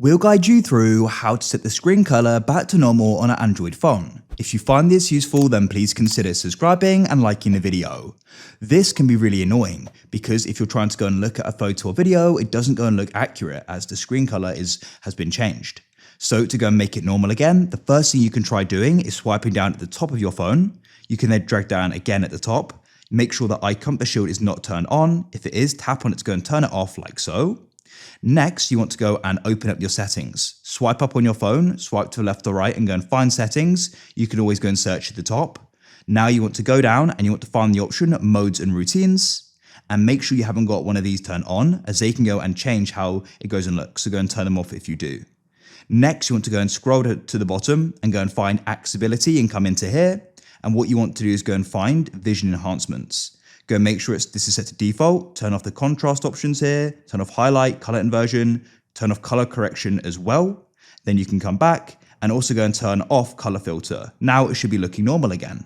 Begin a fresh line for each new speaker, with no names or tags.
We'll guide you through how to set the screen color back to normal on an Android phone. If you find this useful, then please consider subscribing and liking the video. This can be really annoying because if you're trying to go and look at a photo or video, it doesn't go and look accurate as the screen color has been changed. So to go and make it normal again, the first thing you can try doing is swiping down at the top of your phone. You can then drag down again at the top. Make sure the eye compass shield is not turned on. If it is, tap on it to go and turn it off like so. Next, you want to go and open up your settings. Swipe up on your phone, swipe to the left or right and go and find settings. You can always go and search at the top. Now you want to go down and you want to find the option modes and routines and make sure you haven't got one of these turned on as they can go and change how it goes and looks. So go and turn them off if you do. Next, you want to go and scroll to the bottom and go and find accessibility and come into here. And what you want to do is go and find vision enhancements. Go and make sure this is set to default, turn off the contrast options here, turn off highlight, color inversion, turn off color correction as well. Then you can come back and also go and turn off color filter. Now it should be looking normal again.